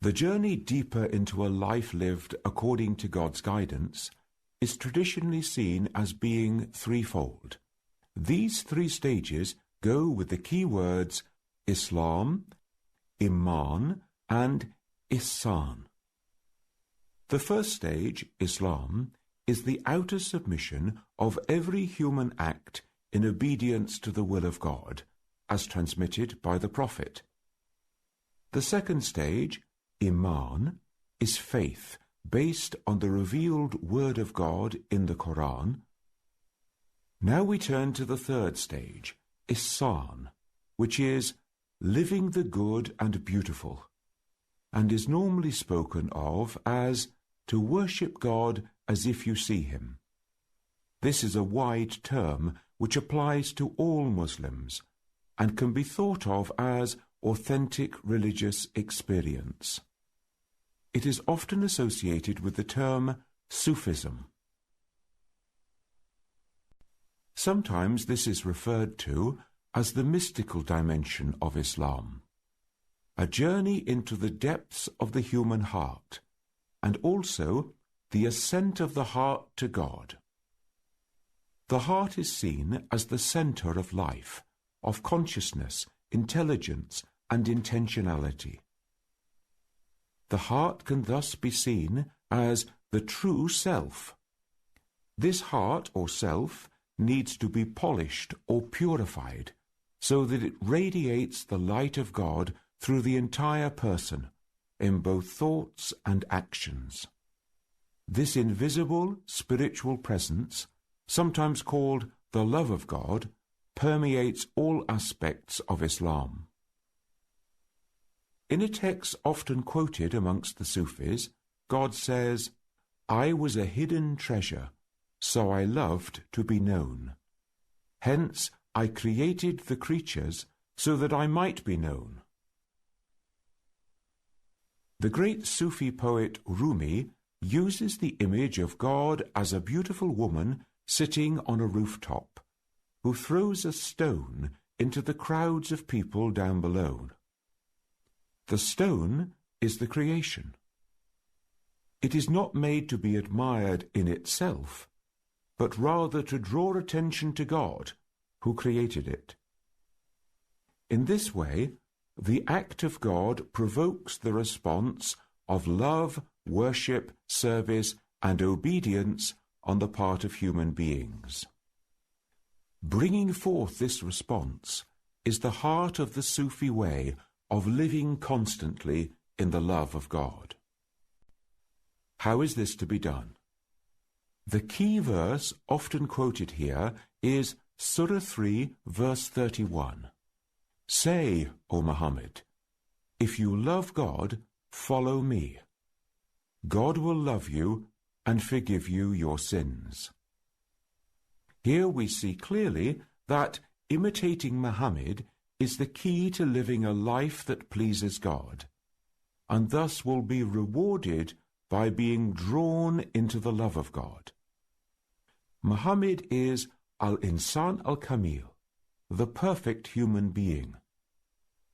The journey deeper into a life lived according to God's guidance is traditionally seen as being threefold. These three stages go with the key words Islam, iman, and ihsan. The first stage, Islam, is the outer submission of every human act in obedience to the will of God, as transmitted by the Prophet. The second stage, Iman, is faith based on the revealed Word of God in the Qur'an. Now we turn to the third stage, ihsan, which is living the good and beautiful, and is normally spoken of as to worship God as if you see Him. This is a wide term which applies to all Muslims and can be thought of as authentic religious experience. It is often associated with the term Sufism. Sometimes this is referred to as the mystical dimension of Islam, a journey into the depths of the human heart, and also the ascent of the heart to God. The heart is seen as the center of life, of consciousness, intelligence, and intentionality. The heart can thus be seen as the true self. This heart or self needs to be polished or purified so that it radiates the light of God through the entire person, in both thoughts and actions. This invisible spiritual presence, sometimes called the love of God, permeates all aspects of Islam. In a text often quoted amongst the Sufis, God says, "I was a hidden treasure, so I loved to be known. Hence I created the creatures so that I might be known." The great Sufi poet Rumi uses the image of God as a beautiful woman sitting on a rooftop, who throws a stone into the crowds of people down below. The stone is the creation. It is not made to be admired in itself, but rather to draw attention to God, who created it. In this way, the act of God provokes the response of love, worship, service, and obedience on the part of human beings. Bringing forth this response is the heart of the Sufi way of living constantly in the love of God. How is this to be done? The key verse often quoted here is Surah 3, verse 31. "Say, O Muhammad, if you love God, follow me. God will love you and forgive you your sins." Here we see clearly that imitating Muhammad is the key to living a life that pleases God, and thus will be rewarded by being drawn into the love of God. Muhammad is al-insan al-kamil, the perfect human being.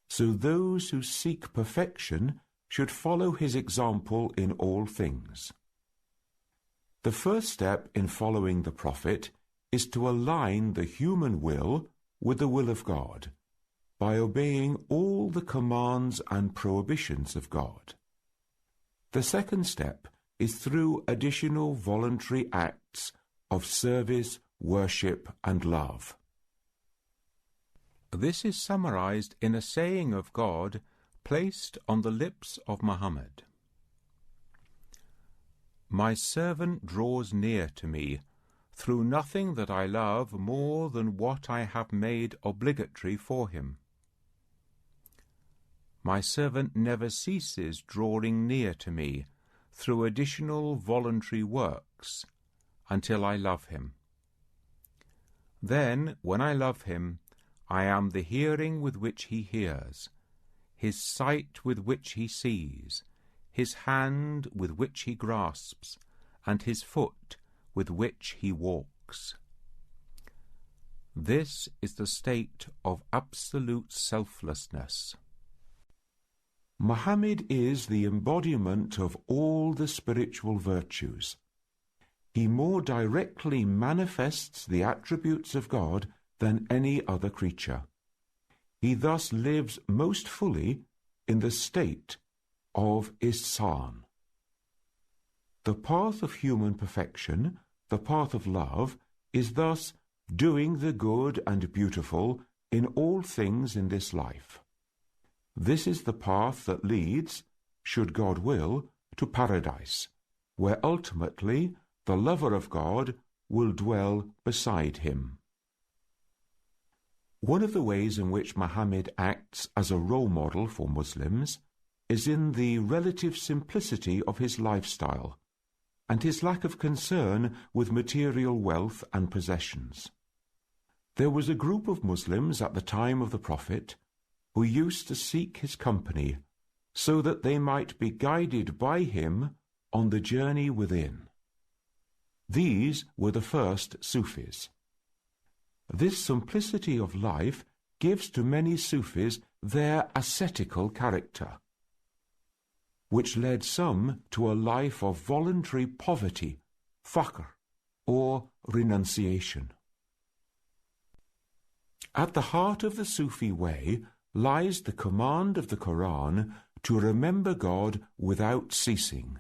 So those who seek perfection should follow his example in all things. The first step in following the Prophet is to align the human will with the will of God, by obeying all the commands and prohibitions of God. The second step is through additional voluntary acts of service, worship, and love. This is summarized in a saying of God placed on the lips of Muhammad. "My servant draws near to me through nothing that I love more than what I have made obligatory for him. My servant never ceases drawing near to me through additional voluntary works until I love him. Then, when I love him, I am the hearing with which he hears, his sight with which he sees, his hand with which he grasps, and his foot with which he walks. This is the state of absolute selflessness." Muhammad is the embodiment of all the spiritual virtues. He more directly manifests the attributes of God than any other creature. He thus lives most fully in the state of ihsan. The path of human perfection, the path of love, is thus doing the good and beautiful in all things in this life. This is the path that leads, should God will, to paradise, where ultimately the lover of God will dwell beside him. One of the ways in which Muhammad acts as a role model for Muslims is in the relative simplicity of his lifestyle and his lack of concern with material wealth and possessions. There was a group of Muslims at the time of the Prophet who used to seek his company so that they might be guided by him on the journey within. These were the first Sufis. This simplicity of life gives to many Sufis their ascetical character, which led some to a life of voluntary poverty, faqr, or renunciation. At the heart of the Sufi way lies the command of the Qur'an to remember God without ceasing.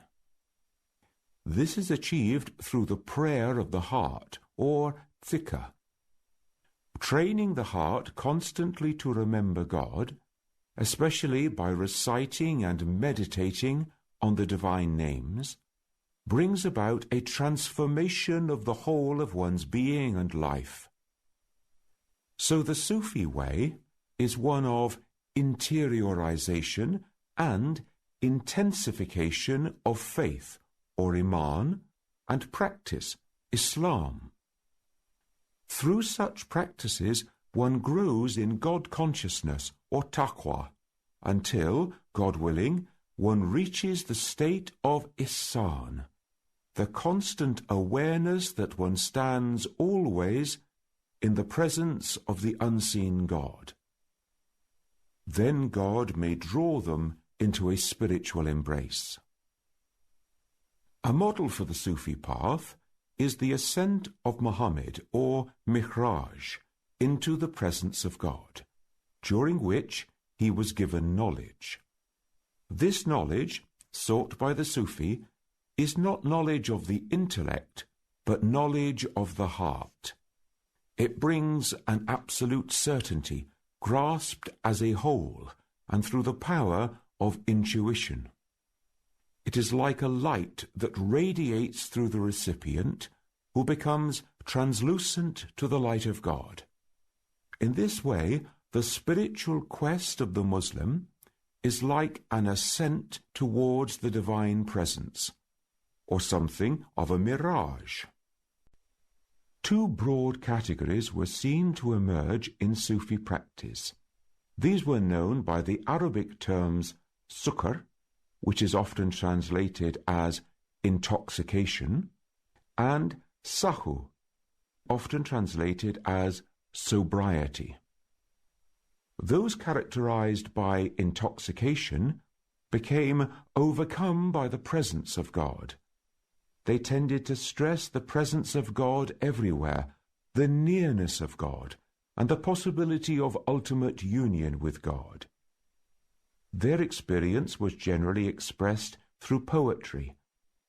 This is achieved through the prayer of the heart, or dhikr. Training the heart constantly to remember God, especially by reciting and meditating on the divine names, brings about a transformation of the whole of one's being and life. So the Sufi way is one of interiorization and intensification of faith, or iman, and practice, Islam. Through such practices, one grows in God consciousness, or taqwa, until, God willing, one reaches the state of ihsan, the constant awareness that one stands always in the presence of the unseen God. Then God may draw them into a spiritual embrace. A model for the Sufi path is the ascent of Muhammad, or mi'raj, into the presence of God, during which he was given knowledge. This knowledge, sought by the Sufi, is not knowledge of the intellect, but knowledge of the heart. It brings an absolute certainty, grasped as a whole, and through the power of intuition. It is like a light that radiates through the recipient, who becomes translucent to the light of God. In this way, the spiritual quest of the Muslim is like an ascent towards the divine presence, or something of a mirage. Two broad categories were seen to emerge in Sufi practice. These were known by the Arabic terms sukr, which is often translated as intoxication, and sahu, often translated as sobriety. Those characterized by intoxication became overcome by the presence of God. They tended to stress the presence of God everywhere, the nearness of God, and the possibility of ultimate union with God. Their experience was generally expressed through poetry,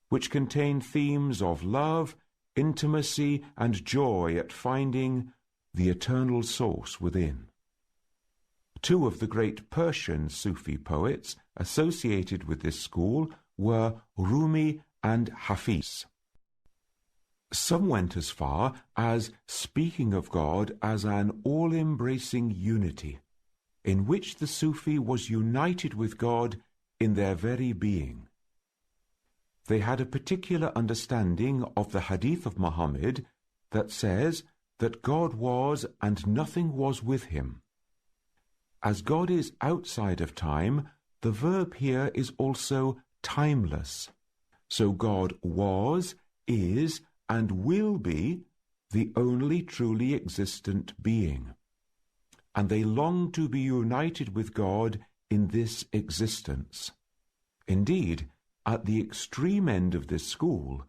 which contained themes of love, intimacy, and joy at finding the eternal source within. Two of the great Persian Sufi poets associated with this school were Rumi and Hafiz. Some went as far as speaking of God as an all-embracing unity, in which the Sufi was united with God in their very being. They had a particular understanding of the hadith of Muhammad that says that God was and nothing was with him. As God is outside of time, the verb here is also timeless. So God was, is, and will be the only truly existent being. And they long to be united with God in this existence. Indeed, at the extreme end of this school,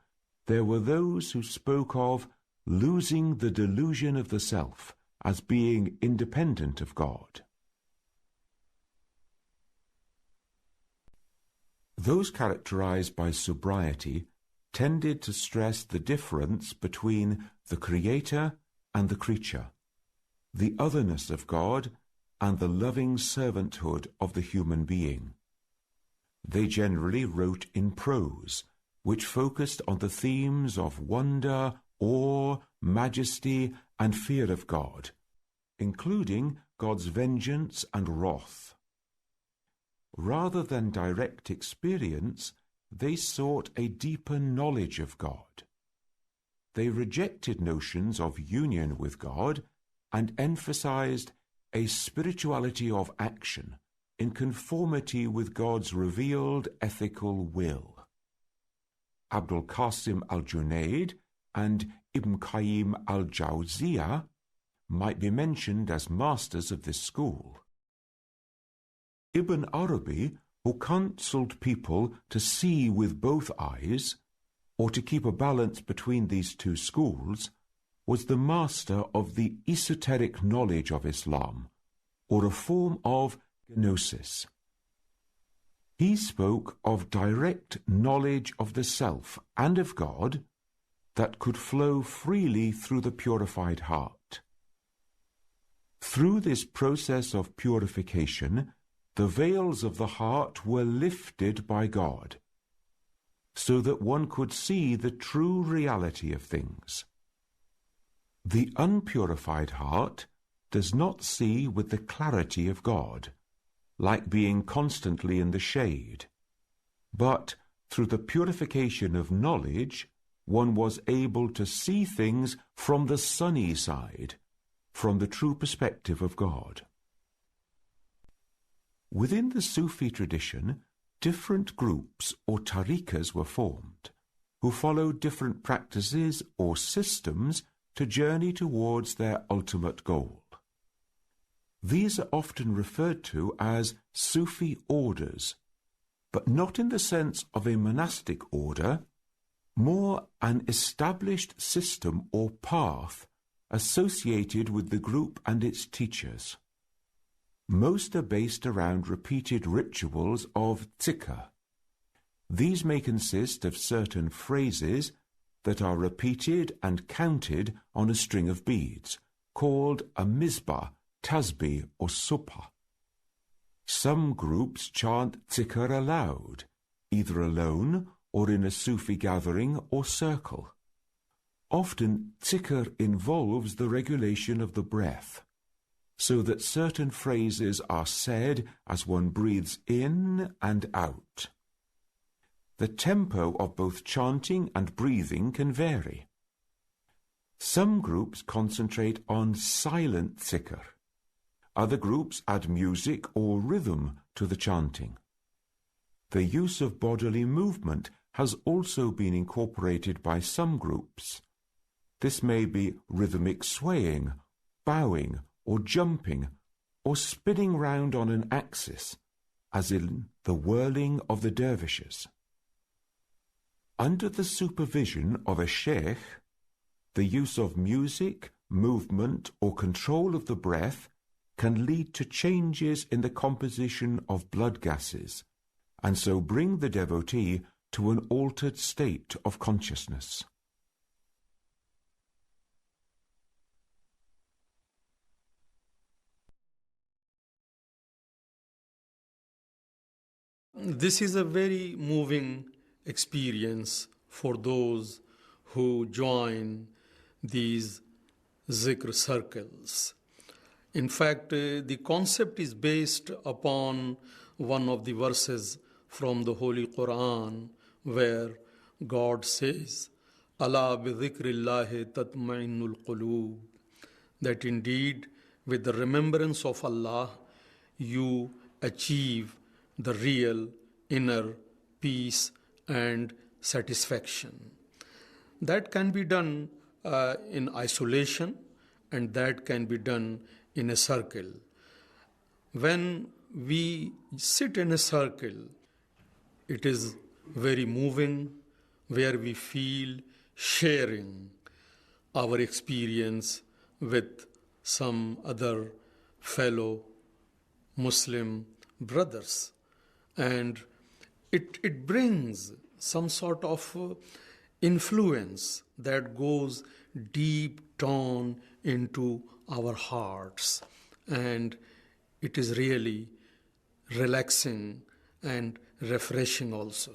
there were those who spoke of losing the delusion of the self as being independent of God. Those characterized by sobriety tended to stress the difference between the Creator and the creature, the otherness of God and the loving servanthood of the human being. They generally wrote in prose, which focused on the themes of wonder, awe, majesty, and fear of God, including God's vengeance and wrath. Rather than direct experience, they sought a deeper knowledge of God. They rejected notions of union with God and emphasized a spirituality of action in conformity with God's revealed ethical will. Abdul Qasim al-Junaid and Ibn Qayyim al-Jawziyah might be mentioned as masters of this school. Ibn Arabi, who counseled people to see with both eyes, or to keep a balance between these two schools, was the master of the esoteric knowledge of Islam, or a form of gnosis. He spoke of direct knowledge of the self and of God that could flow freely through the purified heart. Through this process of purification, the veils of the heart were lifted by God, so that one could see the true reality of things. The unpurified heart does not see with the clarity of God, like being constantly in the shade, but through the purification of knowledge, one was able to see things from the sunny side, from the true perspective of God. Within the Sufi tradition, different groups or tariqas were formed, who followed different practices or systems to journey towards their ultimate goal. These are often referred to as Sufi orders, but not in the sense of a monastic order, more an established system or path associated with the group and its teachers. Most are based around repeated rituals of zikr. These may consist of certain phrases that are repeated and counted on a string of beads, called a mizbah, tasbih, or subha. Some groups chant zikr aloud, either alone or in a Sufi gathering or circle. Often zikr involves the regulation of the breath, so that certain phrases are said as one breathes in and out. The tempo of both chanting and breathing can vary. Some groups concentrate on silent zikr. Other groups add music or rhythm to the chanting. The use of bodily movement has also been incorporated by some groups. This may be rhythmic swaying, bowing, or jumping, or spinning round on an axis, as in the whirling of the dervishes. Under the supervision of a sheikh, the use of music, movement, or control of the breath can lead to changes in the composition of blood gases, and so bring the devotee to an altered state of consciousness. This is a very moving experience for those who join these zikr circles. In fact, the concept is based upon one of the verses from the Holy Qur'an where God says, "Ala bi dhikrillahi tatma'innul qulub," that indeed with the remembrance of Allah you achieve the real inner peace and satisfaction. That can be done in isolation, and that can be done in a circle. When we sit in a circle. It is very moving, where we feel sharing our experience with some other fellow Muslim brothers. And it brings some sort of influence that goes deep down into our hearts. And it is really relaxing and refreshing also.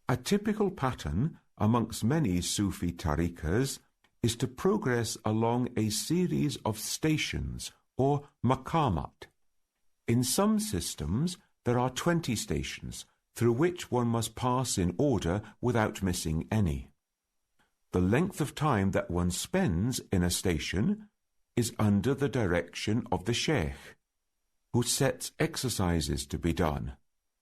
A typical pattern amongst many Sufi tariqas is to progress along a series of stations or maqamat. In some systems, there are 20 stations through which one must pass in order without missing any. The length of time that one spends in a station is under the direction of the sheikh, who sets exercises to be done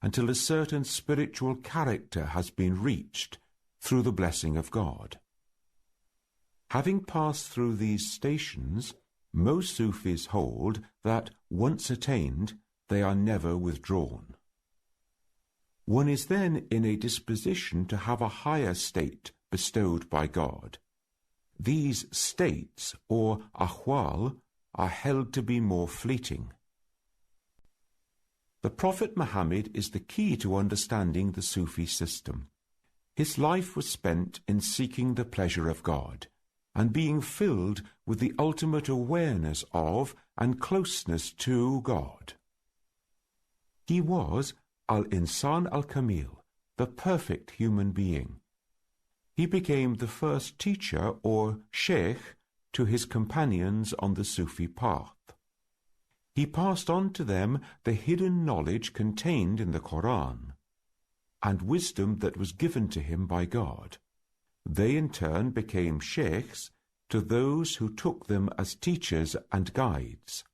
until a certain spiritual character has been reached through the blessing of God. Having passed through these stations, most Sufis hold that, once attained, they are never withdrawn. One is then in a disposition to have a higher state bestowed by God. These states, or ahwal, are held to be more fleeting. The Prophet Muhammad is the key to understanding the Sufi system. His life was spent in seeking the pleasure of God and being filled with the ultimate awareness of and closeness to God. He was al-insan al-kamil, the perfect human being. He became the first teacher or sheikh to his companions on the Sufi path. He passed on to them the hidden knowledge contained in the Qur'an and wisdom that was given to him by God. They in turn became sheikhs to those who took them as teachers and guides.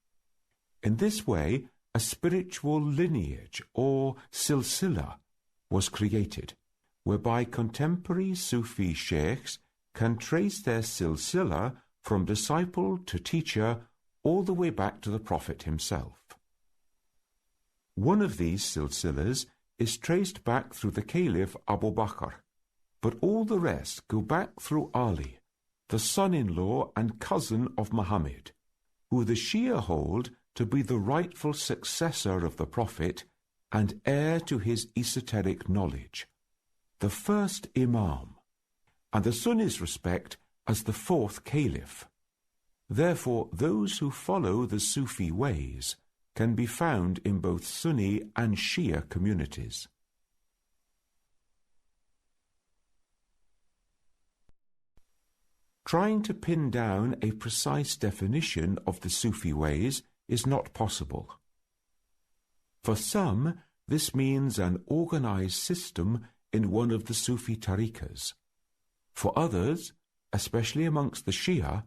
In this way, a spiritual lineage or silsila was created, whereby contemporary Sufi sheikhs can trace their silsila from disciple to teacher all the way back to the Prophet himself. One of these silsilas is traced back through the Caliph Abu Bakr, but all the rest go back through Ali, the son-in-law and cousin of Muhammad, who the Shia hold to be the rightful successor of the Prophet and heir to his esoteric knowledge, the first Imam, and the Sunnis respect as the fourth Caliph. Therefore, those who follow the Sufi ways can be found in both Sunni and Shia communities. Trying to pin down a precise definition of the Sufi ways is not possible. For some, this means an organized system in one of the Sufi tariqas. For others, especially amongst the Shia,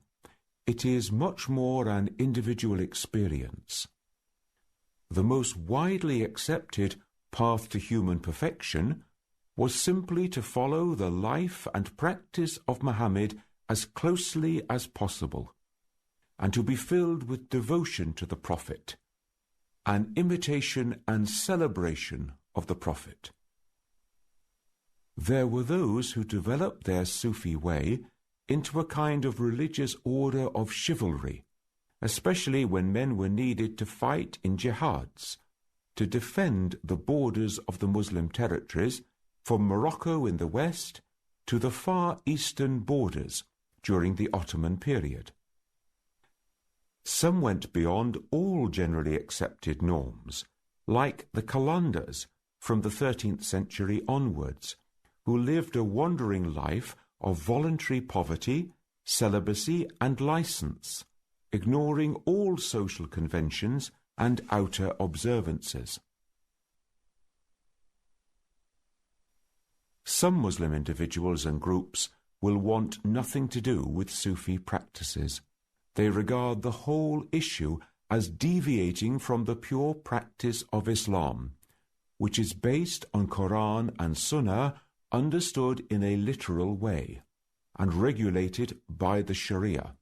it is much more an individual experience. The most widely accepted path to human perfection was simply to follow the life and practice of Muhammad as closely as possible, and to be filled with devotion to the Prophet, an imitation and celebration of the Prophet. There were those who developed their Sufi way into a kind of religious order of chivalry, especially when men were needed to fight in jihads, to defend the borders of the Muslim territories from Morocco in the west to the far eastern borders during the Ottoman period. Some went beyond all generally accepted norms, like the Qalandars from the 13th century onwards, who lived a wandering life of voluntary poverty, celibacy, and license, ignoring all social conventions and outer observances. Some Muslim individuals and groups will want nothing to do with Sufi practices. They regard the whole issue as deviating from the pure practice of Islam, which is based on Qur'an and Sunnah understood in a literal way and regulated by the Sharia.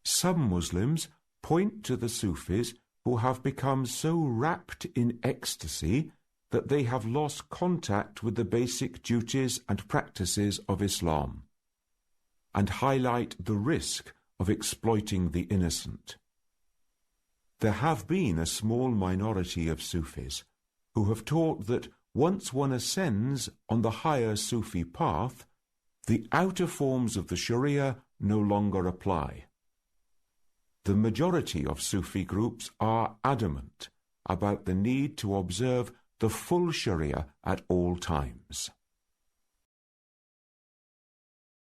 Some Muslims point to the Sufis who have become so wrapped in ecstasy that they have lost contact with the basic duties and practices of Islam, and highlight the risk of exploiting the innocent. There have been a small minority of Sufis who have taught that once one ascends on the higher Sufi path, the outer forms of the Sharia no longer apply. The majority of Sufi groups are adamant about the need to observe the full Sharia at all times.